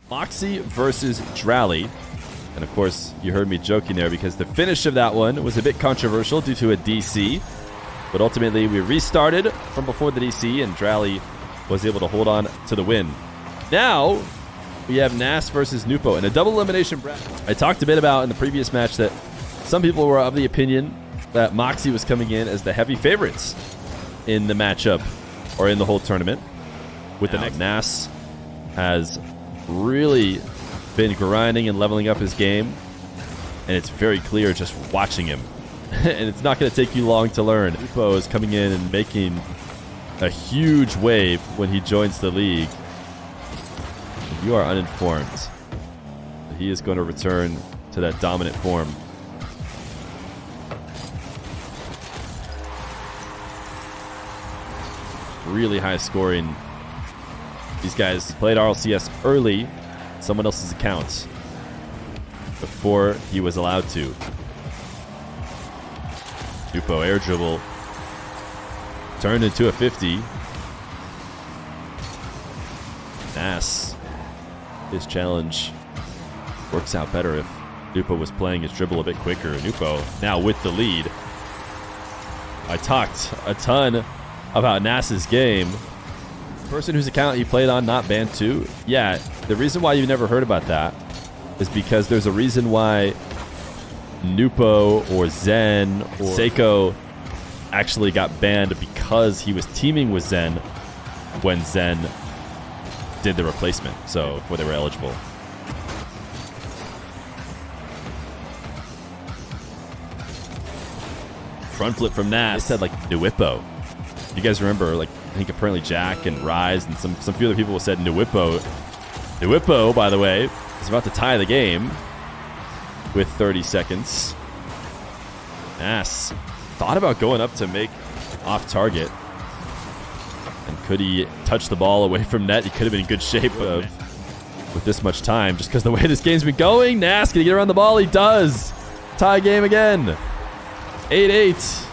Moxie versus Drally. And of course, you heard me joking there because the finish of that one was a bit controversial due to a DC. But ultimately, we restarted from before the DC, and Drally was able to hold on to the win. Now, we have Nass versus Nwpo in a double elimination bracket. I talked a bit about in the previous match that some people were of the opinion that Moxie was coming in as the heavy favorites in the matchup or in the whole tournament. With the next, Nass has really been grinding and leveling up his game, and it's very clear just watching him. And it's not going to take you long to learn. Nwpo is coming in and making a huge wave when he joins the league. If you are uninformed, he is going to return to that dominant form. Really high scoring. These guys played RLCS early, someone else's account, before he was allowed to. Nwpo air dribble turned into a 50. Nass, his challenge works out better if Nwpo was playing his dribble a bit quicker. Nwpo now with the lead. I talked a ton about Nass's game. The person whose account he played on not banned too. Yeah, the reason why you've never heard about that is because there's a reason why Nwpo or Zen or Seiko actually got banned, because he was teaming with Zen when Zen did the replacement, so before they were eligible. Front flip from Nass. They said like Nwpo. You guys remember, like, I think apparently Jack and Rise and some few other people said Nwpo. Nwpo, by the way, is about to tie the game with 30 seconds. Nass thought about going up to make off target. And could he touch the ball away from net? He could have been in good shape with this much time, just because the way this game's been going. Nass, can he get around the ball? He does. Tie game again. 8-8.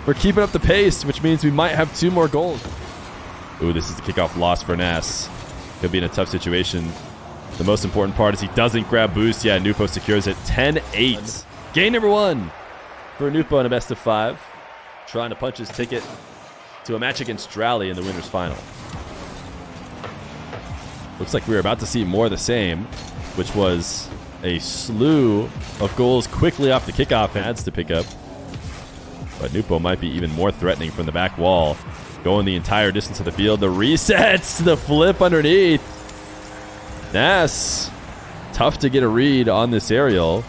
We're keeping up the pace, which means we might have 2 more goals. Ooh, this is the kickoff loss for Nass. He'll be in a tough situation. The most important part is he doesn't grab boost. Yeah, Nwpo secures it. 10-8. Game number 1 for Nwpo in a best of 5. Trying to punch his ticket to a match against Drally in the winners final. Looks like we're about to see more of the same, which was a slew of goals quickly off the kickoff. Adds to pick up. But Nwpo might be even more threatening from the back wall. Going the entire distance of the field. The resets, the flip underneath. Nass, tough to get a read on this aerial.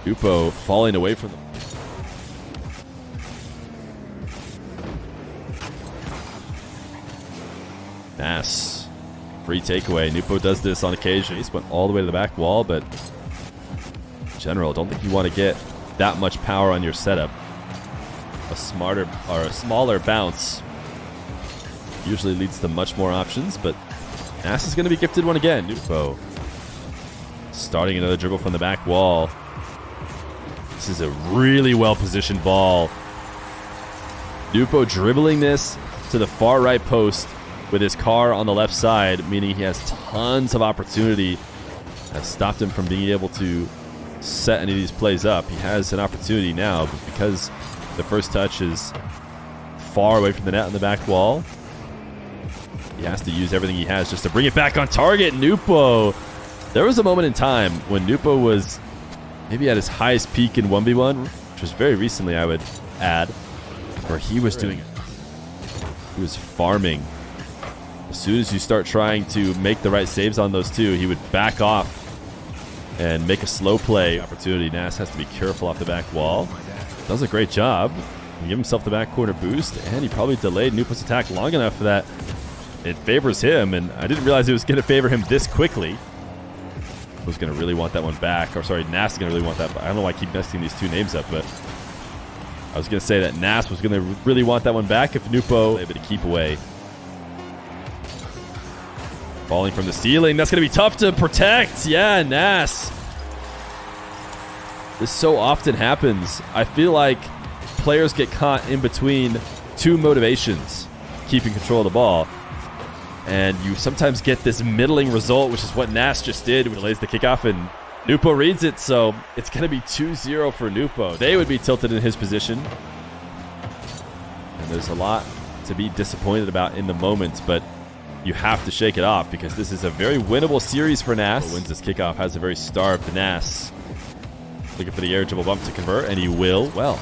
Nwpo falling away from them. Nass, free takeaway. Nwpo does this on occasion. He's went all the way to the back wall, but in general, don't think you want to get that much power on your setup. A smarter or a smaller bounce usually leads to much more options, but Nass is going to be gifted one again. Nwpo starting another dribble from the back wall. This is a really well-positioned ball. Nwpo dribbling this to the far right post with his car on the left side, meaning he has tons of opportunity. Has stopped him from being able to set any of these plays up. He has an opportunity now, but because the first touch is far away from the net on the back wall, he has to use everything he has just to bring it back on target. Nwpo. There was a moment in time when Nwpo was maybe at his highest peak in 1v1, which was very recently, I would add, where he was doing it. He was farming. As soon as you start trying to make the right saves on those two, he would back off and make a slow play opportunity. Nass has to be careful off the back wall. Does a great job. He give himself the back corner boost, and he probably delayed Nwpo's attack long enough for that it favors him, and I didn't realize it was going to favor him this quickly. Was going to really want that one back. Or sorry, Nass is going to really want that. I don't know why I keep messing these two names up, but I was going to say that Nass was going to really want that one back if Nwpo was able to keep away. Falling from the ceiling. That's going to be tough to protect. Yeah, Nass. This so often happens. I feel like players get caught in between two motivations, keeping control of the ball. And you sometimes get this middling result, which is what Nass just did, which delays the kickoff, and Nwpo reads it, so it's going to be 2-0 for Nwpo. They would be tilted in his position. And there's a lot to be disappointed about in the moment, but you have to shake it off because this is a very winnable series for Nass. Wins this kickoff, has a very starved Nass. Looking for the air dribble bump to convert, and he will. Well,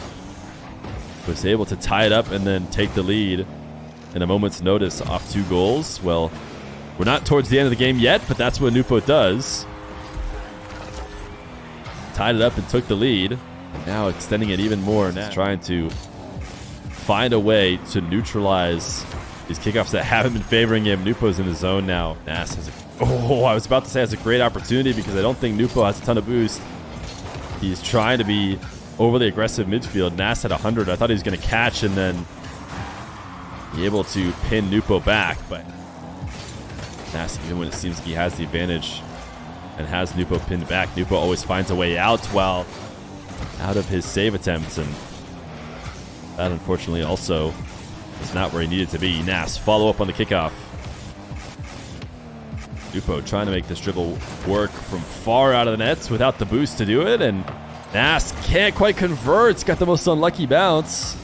was able to tie it up and then take the lead in a moment's notice off 2 goals. Well, we're not towards the end of the game yet, but that's what Nwpo does. Tied it up and took the lead. Now extending it even more. Nass trying to find a way to neutralize these kickoffs that haven't been favoring him. Nwpo's in the zone now. Nass has I was about to say has a great opportunity because I don't think Nwpo has a ton of boost. He's trying to be overly aggressive midfield. Nass had 100. I thought he was going to catch and then be able to pin Nwpo back, but Nass, even when it seems like he has the advantage and has Nwpo pinned back, Nwpo always finds a way out while out of his save attempts, and that unfortunately also is not where he needed to be. Nass follow up on the kickoff. Nwpo trying to make this dribble work from far out of the nets without the boost to do it, and Nass can't quite convert. It's got the most unlucky bounce.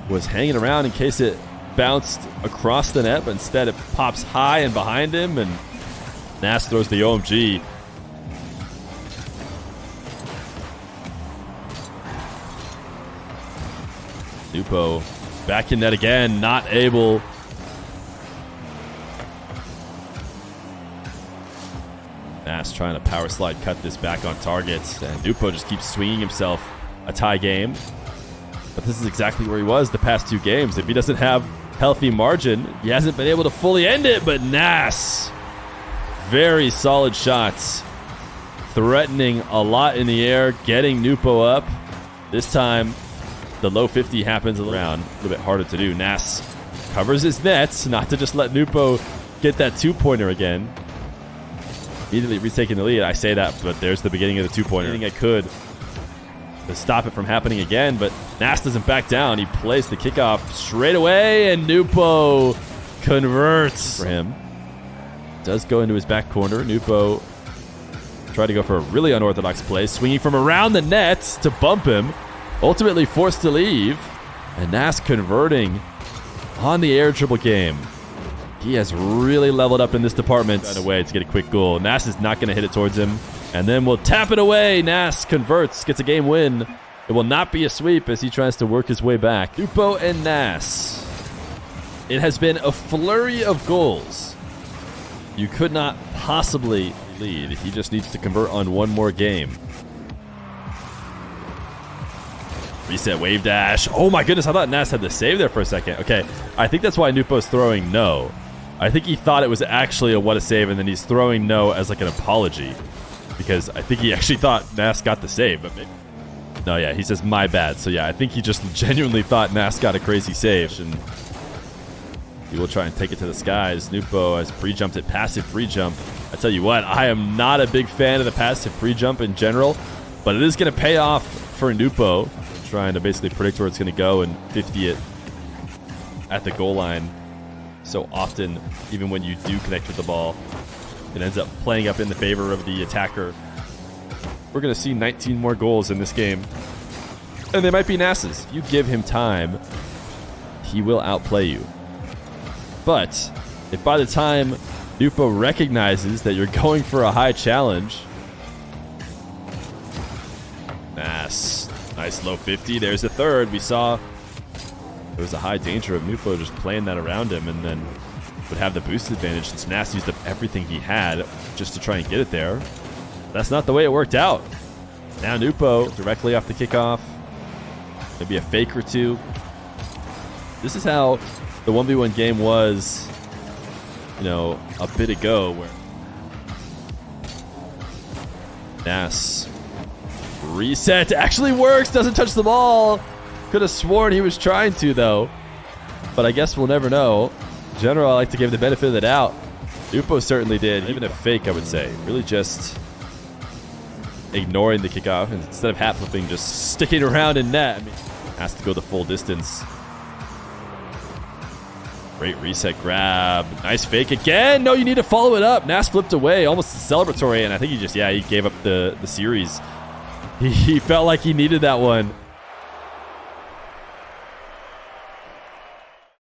Was hanging around in case it bounced across the net, but instead it pops high and behind him, and Nass throws the OMG. Nwpo back in net again, not able. Nass trying to power slide cut this back on target, and Nwpo just keeps swinging himself. A tie game. But this is exactly where he was the past 2 games. If he doesn't have healthy margin, he hasn't been able to fully end it. But Nass, very solid shots. Threatening a lot in the air, getting Nwpo up. This time, the low 50 happens around. A little bit harder to do. Nass covers his nets, not to just let Nwpo get that 2-pointer again. Immediately retaking the lead. I say that, but there's the beginning of the 2-pointer. I think I could to stop it from happening again, but Nass doesn't back down. He plays the kickoff straight away, and Nwpo converts for him. Does go into his back corner. Nwpo tried to go for a really unorthodox play, swinging from around the net to bump him. Ultimately forced to leave, and Nass converting on the air dribble game. He has really leveled up in this department. Find a way to get a quick goal. Nass is not going to hit it towards him. And then we'll tap it away. Nass converts, gets a game win. It will not be a sweep as he tries to work his way back. Nwpo and Nass. It has been a flurry of goals. You could not possibly lead. He just needs to convert on one more game. Reset wave dash. Oh my goodness, I thought Nass had the save there for a second. Okay, I think that's why Nwpo's throwing no. I think he thought it was actually a what a save, and then he's throwing no as like an apology. Because I think he actually thought Nass got the save. But maybe. No, yeah, he says my bad. So yeah, I think he just genuinely thought Nass got a crazy save. And he will try and take it to the skies. Nwpo has pre-jumped it, passive pre-jump. I tell you what, I am not a big fan of the passive pre-jump in general. But it is going to pay off for Nwpo. Trying to basically predict where it's going to go and 50 it at the goal line. So often, even when you do connect with the ball, it ends up playing up in the favor of the attacker. We're going to see 19 more goals in this game. And they might be Nass's. If you give him time, he will outplay you. But if by the time Nwpo recognizes that you're going for a high challenge, Nass, nice low 50. There's the third. We saw there was a high danger of Nwpo just playing that around him and then would have the boost advantage since Nass used up everything he had just to try and get it there. That's not the way it worked out. Now Nwpo directly off the kickoff. Maybe a fake or two. This is how the 1v1 game was, you know, a bit ago, where Nass reset actually works, doesn't touch the ball. Could have sworn he was trying to, though. But I guess we'll never know. In general, I like to give the benefit of the doubt. Nwpo certainly did. Even a fake, I would say. Really just ignoring the kickoff. And instead of hat flipping, just sticking around in net. I mean, has to go the full distance. Great reset grab. Nice fake again. No, you need to follow it up. Nass flipped away, almost celebratory, and I think he just, he gave up the series. He felt like he needed that one.